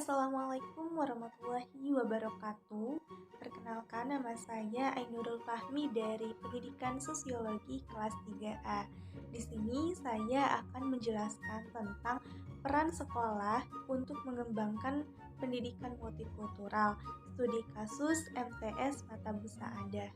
Assalamualaikum warahmatullahi wabarakatuh. Perkenalkan, nama saya Ainurul Fahmi dari Pendidikan Sosiologi kelas 3A. Di sini saya akan menjelaskan tentang peran sekolah untuk mengembangkan pendidikan multikultural, studi kasus MTS Matabu Sa'adah.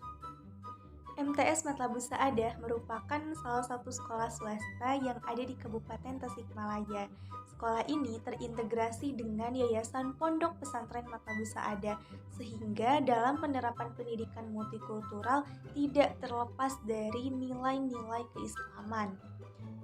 MTS Matlabu Sa'adah merupakan salah satu sekolah swasta yang ada di Kabupaten Tasikmalaya. Sekolah ini terintegrasi dengan Yayasan Pondok Pesantren Matlabu Sa'adah, sehingga dalam penerapan pendidikan multikultural tidak terlepas dari nilai-nilai keislaman.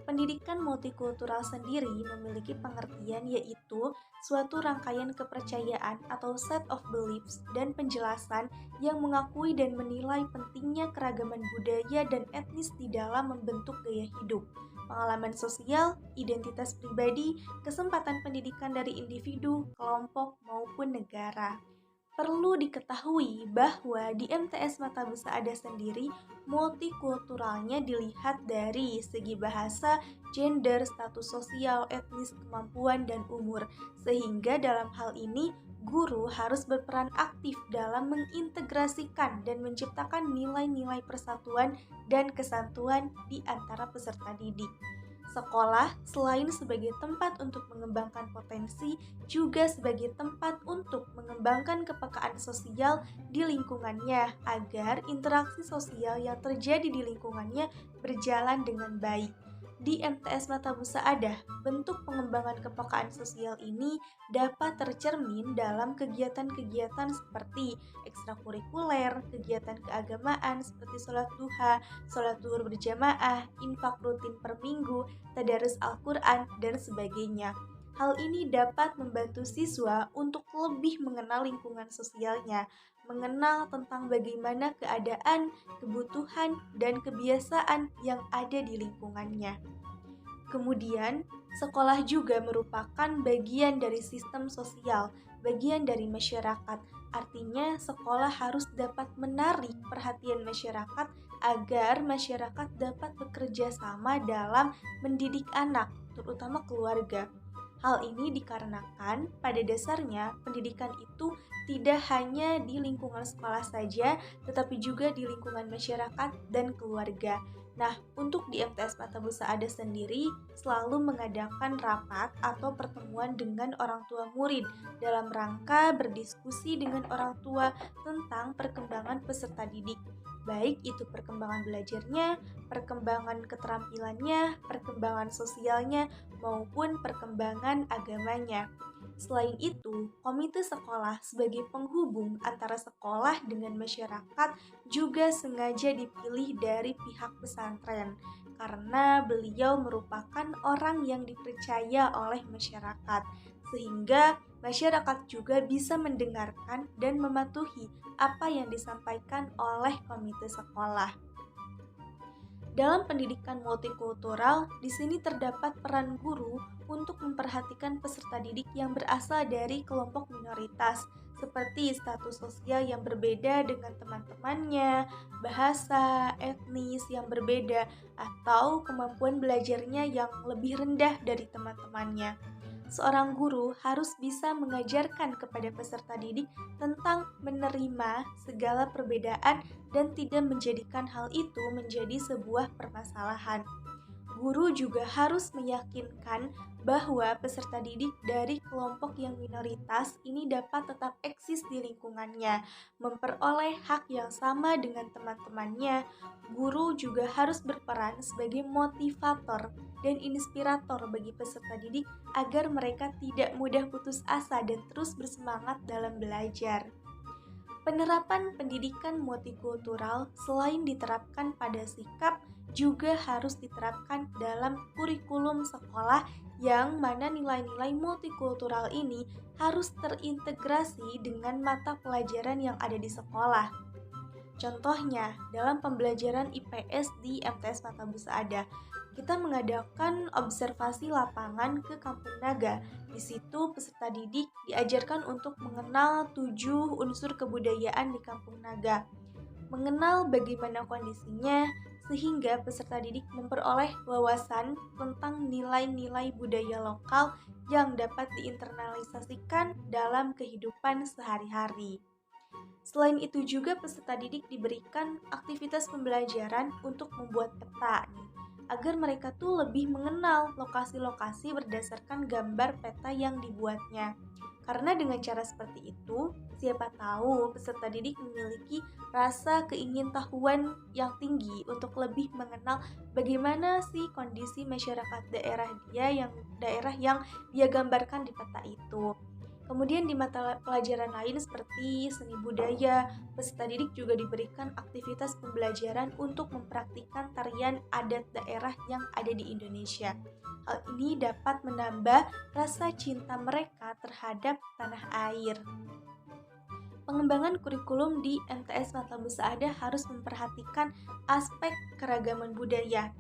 Pendidikan multikultural sendiri memiliki pengertian yaitu suatu rangkaian kepercayaan atau set of beliefs dan penjelasan yang mengakui dan menilai pentingnya keragaman budaya dan etnis di dalam membentuk gaya hidup, pengalaman sosial, identitas pribadi, kesempatan pendidikan dari individu, kelompok, maupun negara. Perlu diketahui bahwa di MTS Matabu Sa'adah sendiri multikulturalnya dilihat dari segi bahasa, gender, status sosial, etnis, kemampuan, dan umur. Sehingga dalam hal ini guru harus berperan aktif dalam mengintegrasikan dan menciptakan nilai-nilai persatuan dan kesatuan di antara peserta didik. Sekolah selain sebagai tempat untuk mengembangkan potensi, juga sebagai tempat untuk mengembangkan kepekaan sosial di lingkungannya agar interaksi sosial yang terjadi di lingkungannya berjalan dengan baik. Di MTS Matabu Sa'adah, bentuk pengembangan kepekaan sosial ini dapat tercermin dalam kegiatan-kegiatan seperti ekstrakurikuler, kegiatan keagamaan seperti sholat duha, sholat zuhur berjamaah, infak rutin per minggu, tadarus Al-Quran, dan sebagainya. Hal ini dapat membantu siswa untuk lebih mengenal lingkungan sosialnya, mengenal tentang bagaimana keadaan, kebutuhan, dan kebiasaan yang ada di lingkungannya. Kemudian, sekolah juga merupakan bagian dari sistem sosial, bagian dari masyarakat. Artinya, sekolah harus dapat menarik perhatian masyarakat agar masyarakat dapat bekerja sama dalam mendidik anak, terutama keluarga. Hal ini dikarenakan pada dasarnya pendidikan itu tidak hanya di lingkungan sekolah saja, tetapi juga di lingkungan masyarakat dan keluarga. Nah, untuk di MTS Matabu Sa'adah sendiri selalu mengadakan rapat atau pertemuan dengan orang tua murid dalam rangka berdiskusi dengan orang tua tentang perkembangan peserta didik, baik itu perkembangan belajarnya, perkembangan keterampilannya, perkembangan sosialnya, maupun perkembangan agamanya. Selain itu, komite sekolah sebagai penghubung antara sekolah dengan masyarakat juga sengaja dipilih dari pihak pesantren karena beliau merupakan orang yang dipercaya oleh masyarakat, sehingga masyarakat juga bisa mendengarkan dan mematuhi apa yang disampaikan oleh komite sekolah. Dalam pendidikan multikultural, di sini terdapat peran guru untuk memperhatikan peserta didik yang berasal dari kelompok minoritas, seperti status sosial yang berbeda dengan teman-temannya, bahasa, etnis yang berbeda, atau kemampuan belajarnya yang lebih rendah dari teman-temannya. Seorang guru harus bisa mengajarkan kepada peserta didik tentang menerima segala perbedaan dan tidak menjadikan hal itu menjadi sebuah permasalahan. Guru juga harus meyakinkan bahwa peserta didik dari kelompok yang minoritas ini dapat tetap eksis di lingkungannya, memperoleh hak yang sama dengan teman-temannya. Guru juga harus berperan sebagai motivator dan inspirator bagi peserta didik agar mereka tidak mudah putus asa dan terus bersemangat dalam belajar. Penerapan pendidikan multikultural selain diterapkan pada sikap, juga harus diterapkan dalam kurikulum sekolah yang mana nilai-nilai multikultural ini harus terintegrasi dengan mata pelajaran yang ada di sekolah. Contohnya, dalam pembelajaran IPS di MTS Matabu Sa'adah, kita mengadakan observasi lapangan ke Kampung Naga. Di situ peserta didik diajarkan untuk mengenal 7 unsur kebudayaan di Kampung Naga, mengenal bagaimana kondisinya, sehingga peserta didik memperoleh wawasan tentang nilai-nilai budaya lokal yang dapat diinternalisasikan dalam kehidupan sehari-hari. Selain itu juga peserta didik diberikan aktivitas pembelajaran untuk membuat peta nih, agar mereka tuh lebih mengenal lokasi-lokasi berdasarkan gambar peta yang dibuatnya. Karena dengan cara seperti itu, siapa tahu peserta didik memiliki rasa keingintahuan yang tinggi untuk lebih mengenal bagaimana sih kondisi masyarakat daerah yang dia gambarkan di peta itu. Kemudian di mata pelajaran lain seperti seni budaya, peserta didik juga diberikan aktivitas pembelajaran untuk mempraktikkan tarian adat daerah yang ada di Indonesia. Hal ini dapat menambah rasa cinta mereka terhadap tanah air. Pengembangan kurikulum di MTS Mata Musaadah harus memperhatikan aspek keragaman budaya,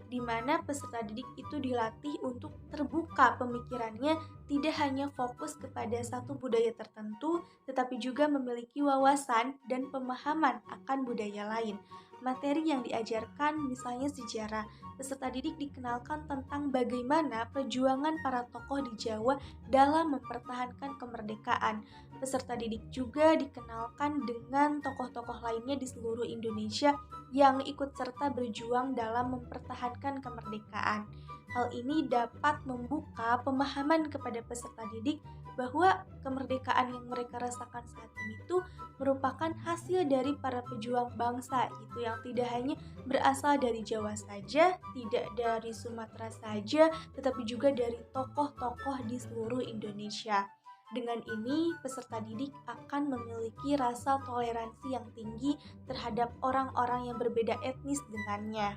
di mana peserta didik itu dilatih untuk terbuka pemikirannya, tidak hanya fokus kepada satu budaya tertentu, tetapi juga memiliki wawasan dan pemahaman akan budaya lain. Materi yang diajarkan misalnya sejarah, peserta didik dikenalkan tentang bagaimana perjuangan para tokoh di Jawa dalam mempertahankan kemerdekaan. Peserta didik juga dikenalkan dengan tokoh-tokoh lainnya di seluruh Indonesia yang ikut serta berjuang dalam mempertahankan kemerdekaan. Hal ini dapat membuka pemahaman kepada peserta didik bahwa kemerdekaan yang mereka rasakan saat ini tuh merupakan hasil dari para pejuang bangsa gitu, yang tidak hanya berasal dari Jawa saja, tidak dari Sumatera saja, tetapi juga dari tokoh-tokoh di seluruh Indonesia. Dengan ini, peserta didik akan memiliki rasa toleransi yang tinggi terhadap orang-orang yang berbeda etnis dengannya.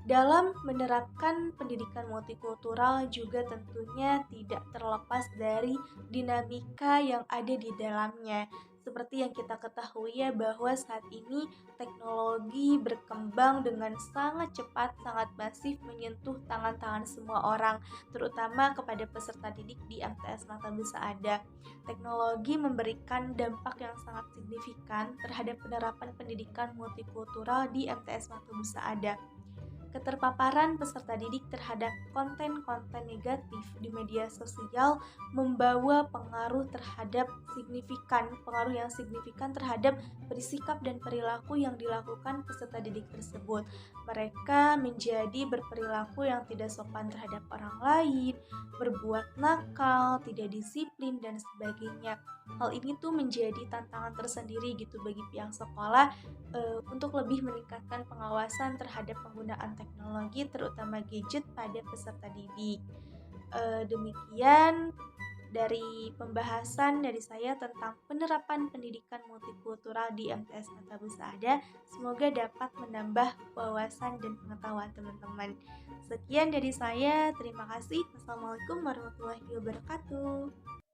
Dalam menerapkan pendidikan multikultural juga tentunya tidak terlepas dari dinamika yang ada di dalamnya. Seperti yang kita ketahui ya, bahwa saat ini teknologi berkembang dengan sangat cepat, sangat masif menyentuh tangan-tangan semua orang, terutama kepada peserta didik di MTS Mata Musaadah. Teknologi memberikan dampak yang sangat signifikan terhadap penerapan pendidikan multikultural di MTS Mata Musaadah. Keterpaparan peserta didik terhadap konten-konten negatif di media sosial membawa pengaruh yang signifikan terhadap bersikap dan perilaku yang dilakukan peserta didik tersebut. Mereka menjadi berperilaku yang tidak sopan terhadap orang lain, berbuat nakal, tidak disiplin, dan sebagainya. Hal ini tuh menjadi tantangan tersendiri gitu bagi pihak sekolah untuk lebih meningkatkan pengawasan terhadap penggunaan teknologi terutama gadget pada peserta didik. Demikian dari pembahasan dari saya tentang penerapan pendidikan multikultural di MTS Mata Musaadah. Semoga dapat menambah wawasan dan pengetahuan teman-teman. Sekian dari saya, terima kasih. Wassalamualaikum warahmatullahi wabarakatuh.